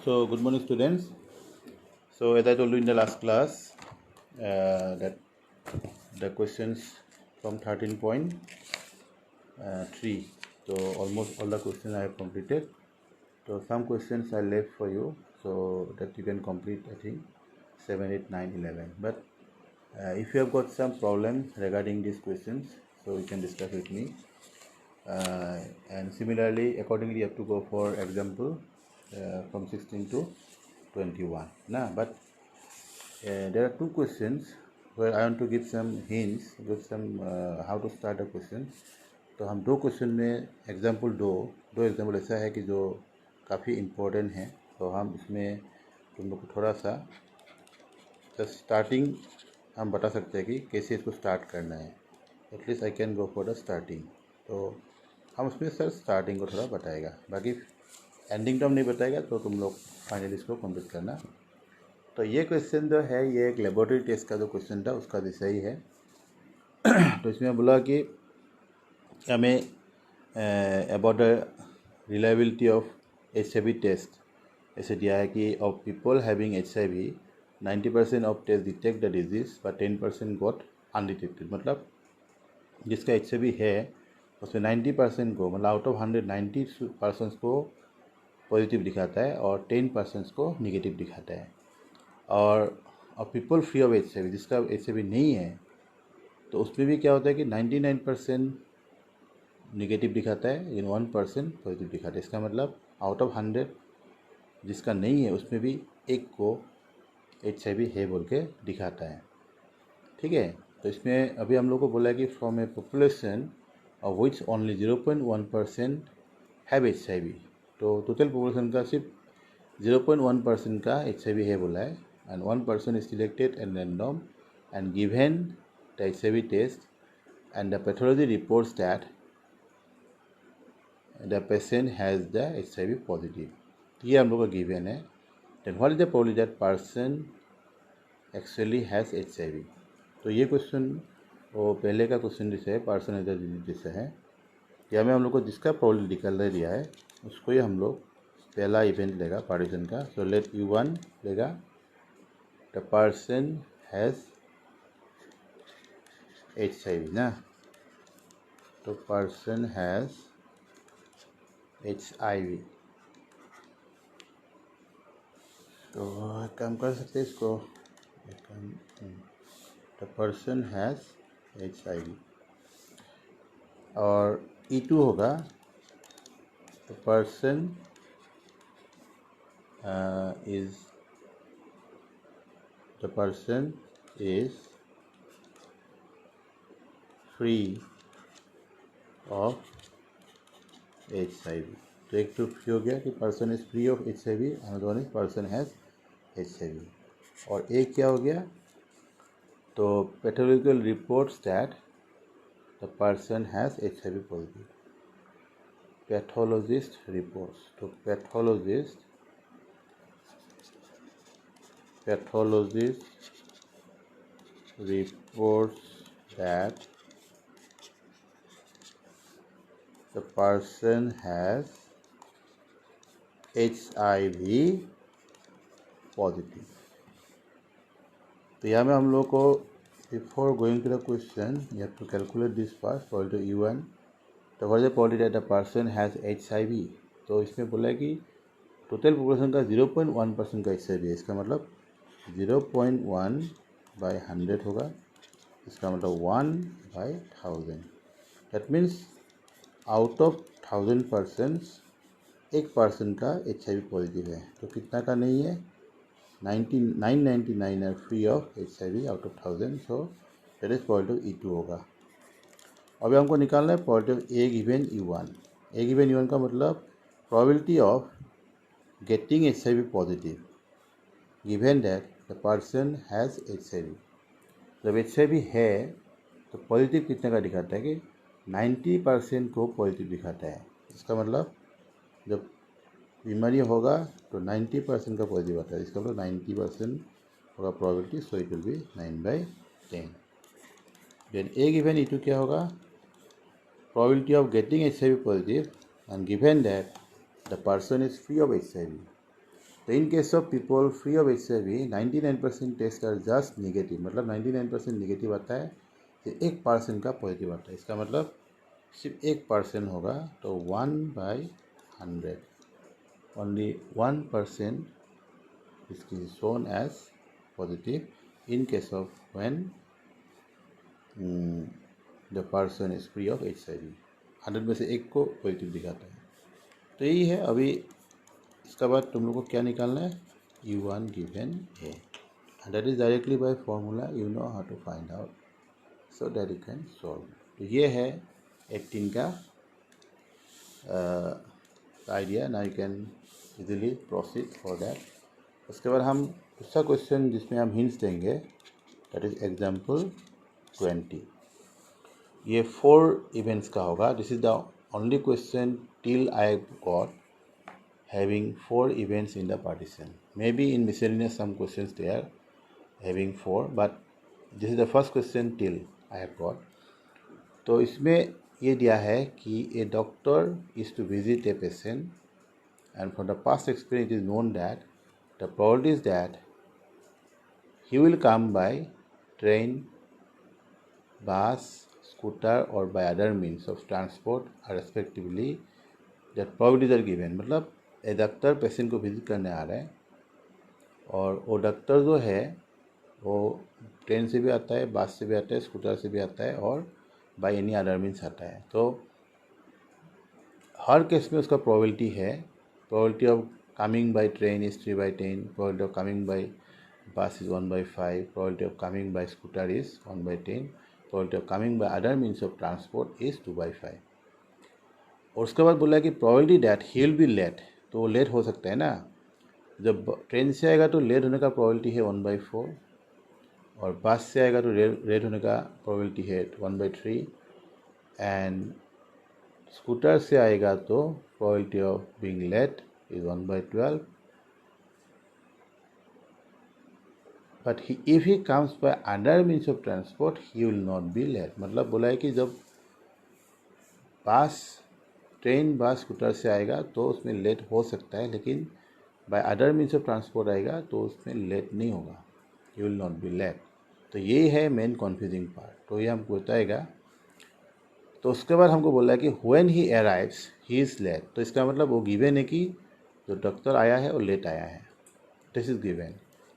So, good morning, students. So, as I told you in the last class, that the questions from 13.3. So, almost all the questions I have completed. So, some questions I left for you so that you can complete, I think, 7, 8, 9, 11. But if you have got some problem regarding these questions, so you can discuss with me. And similarly, accordingly, you have to go for example from 16 to 21. But there are two questions where I want to give some hints, give some how to start a question. तो हम दो question में example दो example ऐसा है कि जो काफ़ी इम्पोर्टेंट है, तो हम इसमें तुम लोग को थोड़ा सा स्टार्टिंग हम बता सकते हैं कि कैसे इसको स्टार्ट करना है. At least I can go for the starting. तो हम उसमें सर स्टार्टिंग को थोड़ा बताएगा, बाकी एंडिंग टर्म नहीं बताएगा, तो तुम लोग फाइनली इसको कंप्लीट करना. तो ये क्वेश्चन जो है ये एक लेबोरेटरी टेस्ट का जो क्वेश्चन था उसका विषय ही है. तो इसमें बोला कि हमें about the reliability of HIV test ऐसे दिया है कि of people having HIV 90% of test detect the disease but 10% got undetected. मतलब जिसका HIV है उसमें 90% को, मतलब आउट ऑफ 190% को पॉजिटिव दिखाता है और 10% को निगेटिव दिखाता है. और पीपल फ्री ऑफ HIV, जिसका HIV नहीं है, तो उसमें भी क्या होता है कि 99% निगेटिव दिखाता है, लेकिन 1% पॉजिटिव दिखाता है. इसका मतलब आउट ऑफ 100 जिसका नहीं है उसमें भी एक को HIV है बोल के दिखाता है. ठीक है. तो इसमें अभी हम लोग को बोला है कि from A population of which only 0.1% have HIV. तो टोटल पॉपुलेशन का सिर्फ 0.1% का HIV है बोला है. And 1% is selected at random and given the HIV test, and the pathology reports that the patient has the HIV positive. ये हम लोग का given है. Then what is the probability that person actually has HIV? तो ये question वो पहले का क्वेश्चन जैसे है, पर्सन जैसे है, या में हम लोग को जिसका प्रोबेबिलिटी निकल दिया है उसको ही हम लोग पहला इवेंट लेगा पार्टीशन का. सो लेट U1 लेगा the person has HIV ना. तो person has HIV. तो काम कर सकते हैं इसको. the person has HIV. और E2 होगा the person is free of HIV. तो एक तो फ्री हो गया कि person is free of HIV, another one is person has HIV. और एक क्या हो गया, तो pathological reports that the person has HIV positive. Pathologist reports. तो pathologist reports that the person has HIV positive. तो यहाँ में हम लोग को before going to the question you have to calculate this first. probability U1, तो what is the probability that the person has HIV? तो इसमें बोला है कि टोटल पॉपुलेशन का 0.1% का HIV है. इसका मतलब 0.1 बाई 100 होगा. इसका मतलब 1/1000. दैट मीन्स आउट ऑफ 1000% 1% का HIV पॉजिटिव है. तो कितना का नहीं है, 999 है free of HIV out of 1000. So that is positive E2 होगा. अभी हमको निकालना है positive A given U1. A given U1 का मतलब probability of getting HIV positive given that the person has HIV. जब HIV है तो पॉजिटिव कितने का दिखाता है कि 90% को पॉजिटिव दिखाता है. इसका मतलब जब बीमारी होगा तो 90% का पॉजिटिव आता है. इसका मतलब 90% होगा probability. So it will be 9/10. Then A given E2 क्या होगा, probability of getting HIV positive and given that the person is free of HIV. तो in case of people free of HIV 99% test are just negative, मतलब 99% negative आता है, तो 1% का positive आता है। इसका मतलब सिर्फ 1% होगा, तो 1/100 only 1% is shown as positive in case of when the person is free of HIV। 100 में से 1 को पॉजिटिव दिखाता है। तो यही है। अभी इसका बाद तुम लोग को क्या निकालना है, U1 given A, and that is directly by formula you know how to find out, so that you can solve। तो ये है एक्टिंग का idea. Now you can easily proceed for that. उसके बाद हम दूसरा क्वेश्चन जिसमें हम हिंट्स देंगे, दैट इज एग्जाम्पल 20। ये 4 इवेंट्स का होगा। This is the only question till I got having 4 events in the partition. Maybe in miscellaneous some questions they are having 4, but this is the first question till I have got। तो इसमें ये दिया है कि a doctor is to visit a patient, and from the past experience it is known that the probability is that he will come by train, bus, scooter or by other means of transport respectively, that probabilities are given। मतलब ए doctor patient को visit करने आ रहा है, और वो doctor जो है वो ट्रेन से भी आता है, बस से भी आता है, स्कूटर से भी आता है, और बाय एनी अदर मीन्स आता है। तो हर केस में उसका प्रोबेबिलिटी है। Probability of coming by train is 3/10, probability of coming by bus is 1/5, probability of coming by scooter is 1/10, probability of coming by other means of transport is 2/5। और उसके बाद बोला कि probability that he will be late, तो वो late हो सकता है ना। जब ट्रेन से आएगा तो लेट होने का प्रोबेबिलिटी है 1/4, और बस से आएगा तो लेट होने का प्रोबेबिलिटी है 1/3, एंड स्कूटर से आएगा तो probability of being late is 1/12। But if he comes by other means of transport he will not be late. मतलब बोला है कि जब ट्रेन बस स्कूटर से आएगा तो उसमें लेट हो सकता है, लेकिन by other means of transport आएगा तो उसमें लेट नहीं होगा, he will not be late. तो ये है मेन कन्फ्यूजिंग पार्ट, तो ये हमको बताएगा। तो उसके बाद हमको बोला है कि when he arrives he is late. तो इसका मतलब वो गिवन है कि जो डॉक्टर आया है वो लेट आया है, this is given.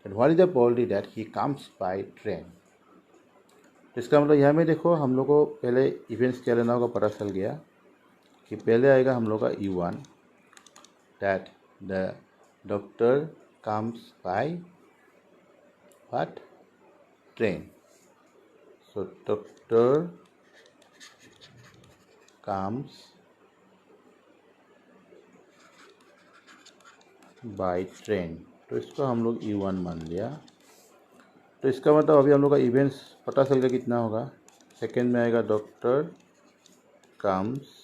But what is the probability that he comes by train. तो इसका मतलब यहाँ में देखो, हम लोग को पहले इवेंट्स क्या लेना होगा पता चल गया कि पहले आएगा हम लोग का U1, that the doctor comes by what, train. So doctor comes by train, तो इसको हम लोग U1 मान लिया। तो इसका मतलब अभी हम लोग का इवेंट्स पता चल गया कितना होगा। सेकेंड में आएगा doctor comes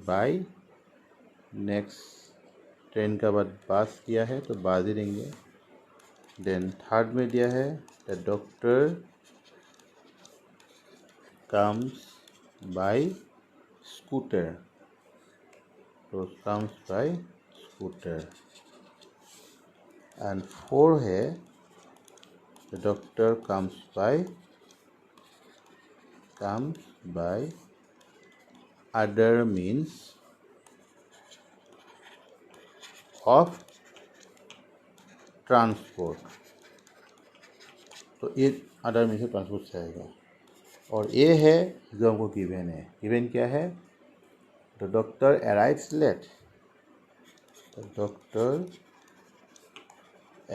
bye, next train का बाद बस दिया है तो बस ही देंगे। देन थर्ड में दिया है the doctor comes bye scooter, तो कम्स बाय स्कूटर। एंड 4 है the doctor comes by other means of transport. तो ये अदर मीन्स ऑफ ट्रांसपोर्ट से आएगा। और ये है जो हमको गिवन है। गिवन क्या है, the doctor arrives late, the doctor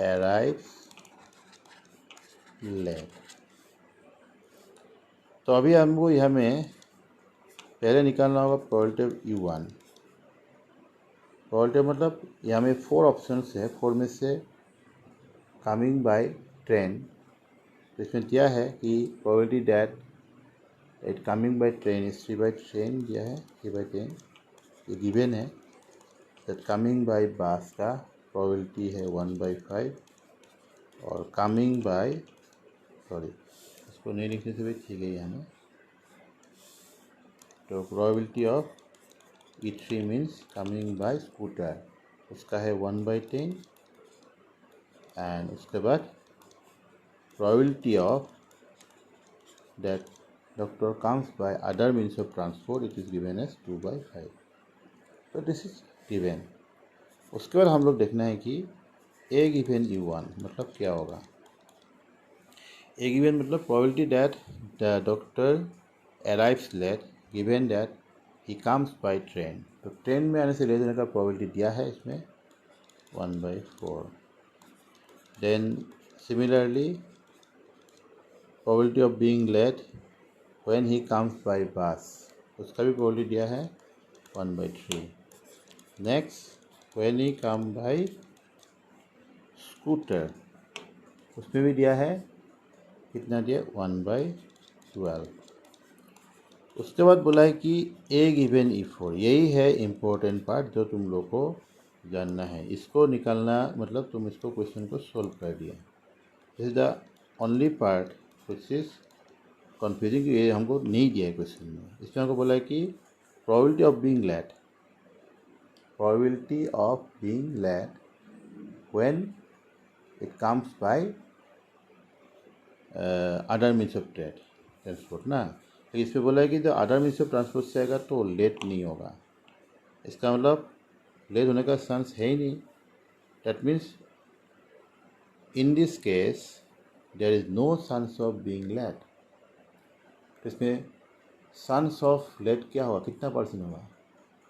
arrives late. तो अभी हमको यहाँ में पहले निकालना होगा प्रोबेबिलिटी ऑफ U1। प्रोबेबिलिटी मतलब यहाँ में 4 ऑप्शंस है, 4 में से कमिंग बाय ट्रेन। तो इसमें दिया है कि probability that it coming by train is 3/10 दिया है, 3/10 ये गिवन है। दैट कमिंग बाय बस का प्रोबेबिलिटी है 1/5, और कमिंग बाय, सॉरी इसको नहीं लिखने से भी ठीक है यहाँ में। तो probability of E3 means coming by scooter, उसका है 1/10 एंड उसके बाद probability of that doctor comes by other means of transport it is given as 2/5। तो दिस इज गिवन। उसके बाद हम लोग देखना है कि ए गिवन U1 मतलब क्या होगा। ए गिवन मतलब probability that the doctor arrives late given that he comes by train. तो ट्रेन में आने से लेट होने का प्रोबेबिलिटी दिया है इसमें 1/4। Then similarly probability of being late when he comes by bus, उसका भी प्रोबेबिलिटी दिया है 1/3। Next when he come by scooter, उसमें भी दिया है कितना दिया 1/12। उसके बाद बोला है कि ए गिवन E4, यही है इम्पोर्टेंट पार्ट जो तुम लोग को जानना है। इसको निकालना मतलब तुम इसको क्वेश्चन को सोल्व कर दिया। This is the only part which is confusing, ये हमको नहीं दिया है क्वेश्चन में। इसमें हमको बोला है कि probability of being late, probability of being late when it comes by other means of transport ना। तो इसमें बोला है कि जो अदर मीन्स ऑफ ट्रांसपोर्ट से आएगा तो लेट नहीं होगा। इसका मतलब लेट होने का चांस है ही नहीं। That means in this case there is no chance of being late. तो इसमें चांस ऑफ लेट क्या होगा, कितना परसेंट होगा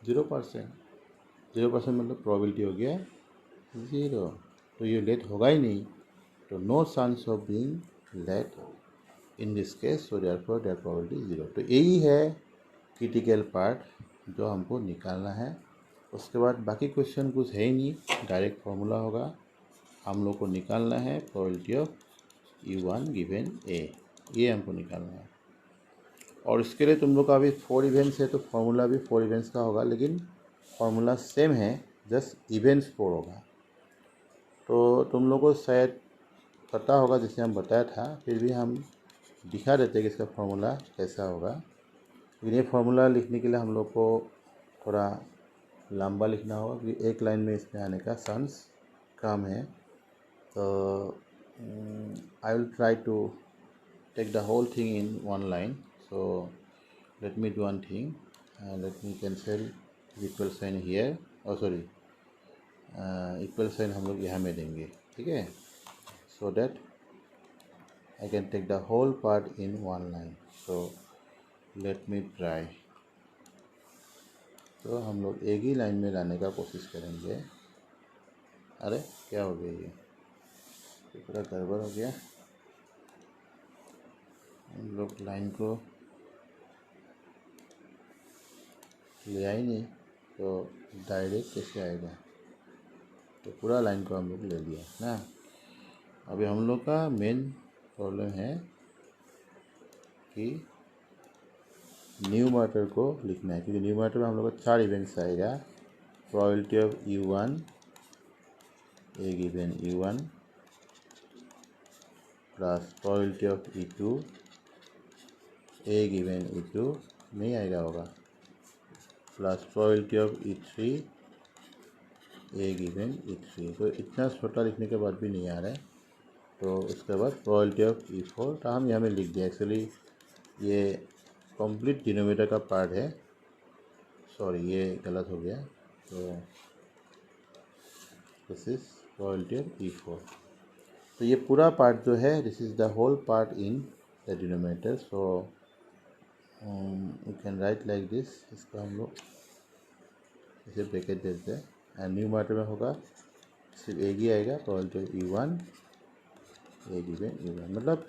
0%। 0% मतलब प्रोबेबिलिटी हो गया 0। तो ये लेट होगा ही नहीं, तो no chance of being late in this case, so therefore that probability 0। तो यही है क्रिटिकल पार्ट जो हमको निकालना है। उसके बाद बाकी क्वेश्चन कुछ है ही नहीं, डायरेक्ट फार्मूला होगा। हम लोग को निकालना है probability of U1 given A, ये हमको निकालना है। और इसके लिए तुम लोग का अभी 4 इवेंट्स है तो फार्मूला भी 4 इवेंट्स का होगा, लेकिन फार्मूला सेम है, जस्ट इवेंट्स 4 होगा। तो तुम लोग को शायद पता होगा जैसे हम बताया था, फिर भी हम दिखा देते हैं कि इसका फार्मूला कैसा होगा। लेकिन ये फार्मूला लिखने के लिए हम लोग को थोड़ा लंबा लिखना होगा क्योंकि एक लाइन में इसमें आने का चांस कम है। तो I will try to take the whole thing in one line. So let me do one thing, let me cancel equal sign here, और सॉरी इक्वल साइन हम लोग यहाँ में देंगे, ठीक है, so that I can take the whole part in one line. So let me try. तो हम लोग एक ही लाइन में लाने का कोशिश करेंगे। अरे क्या हो गया, ये पूरा गड़बड़ हो गया। हम लोग लाइन को ले आई नहीं तो डायरेक्ट कैसे आएगा, तो पूरा लाइन को हम लोग ले लिया ना। अभी हम लोग का मेन प्रॉब्लम है कि न्यूमरेटर को लिखना है, क्योंकि न्यूमरेटर में हम लोग का 4 इवेंट्स आएगा। Probability of U1 A given U1 plus probability of E2 A given E2 नहीं आएगा होगा, plus probability of E3 A given E3। तो इतना छोटा लिखने के बाद भी नहीं आ रहा है, तो उसके बाद प्रोबेबिलिटी ऑफ E4 तो हम यहाँ में लिख दिया। एक्चुअली ये कंप्लीट डिनोमिनेटर का पार्ट है, सॉरी ये गलत हो गया। तो this is probability of E4। तो ये पूरा पार्ट जो है this is the whole part in the denominator. So you can write like this. इसको हम लोग इसे ब्रैकेट देते हैं एंड न्यूमरेटर में होगा सिर्फ एक ही आएगा, probability of E1 A given E1, मतलब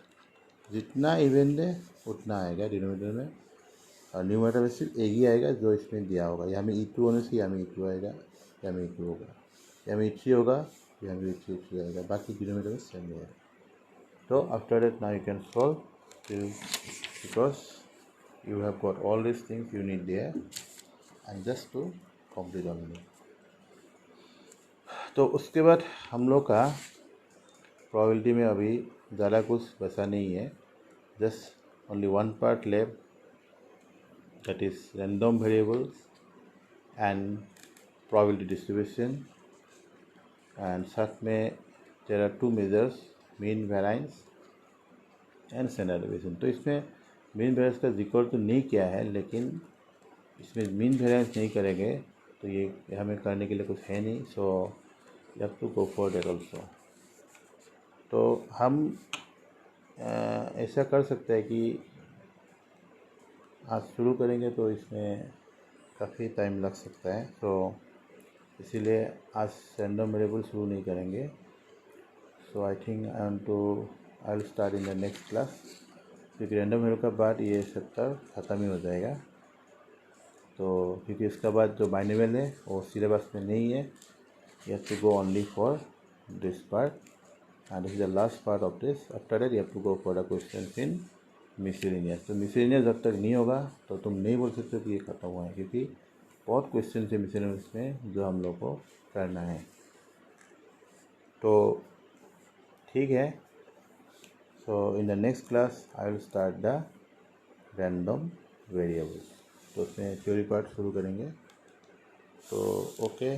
जितना इवेंट है उतना आएगा डिनोमिनेटर में, और न्यूमरेटर में सिर्फ एक ही आएगा जो इसमें दिया होगा। यहाँ में E2 होने से यहाँ में E2 आएगा, यहाँ में E2 होगा, यहाँ में E3 होगा, यहाँ में E3 आएगा, बाकी डिनोमिनेटर में सेम रहेगा। तो after that now you can solve because you have got all this things you need there and just to complete only. तो उसके बाद हम लोग का प्रोबेबिलिटी में अभी ज़्यादा कुछ वैसा नहीं है, just only one part left, that is random variables and probability distribution and साथ में there are 2 measures, mean variance and standard deviation. तो इसमें मीन वेरिएंस का जिक्र तो नहीं किया है, लेकिन इसमें मीन वेरिएंस नहीं करेंगे तो ये हमें करने के लिए कुछ है नहीं, so you have to go for that also. तो हम ऐसा कर सकते हैं कि आज शुरू करेंगे तो इसमें काफ़ी टाइम लग सकता है, तो इसीलिए आज रैंडम वेरिएबल शुरू नहीं करेंगे। So I think I will start in the next class, क्योंकि रैंडम वेरिएबल के बाद ये चैप्टर ख़त्म ही हो जाएगा। तो क्योंकि इसके बाद जो बाइनोमियल है वो सिलेबस में नहीं है, you have to go only for this part and this is the last part of this. After that you have to go for the questions in miscellaneous। तो miscellaneous जब तक नहीं होगा तो तुम नहीं बोल सकते कि ये खत्म हुआ है, क्योंकि बहुत क्वेश्चन है miscellaneous में जो हम लोग को करना है। तो ठीक है, so in the next class I will start the random variables. तो उसमें थ्योरी पार्ट शुरू करेंगे। तो ओके।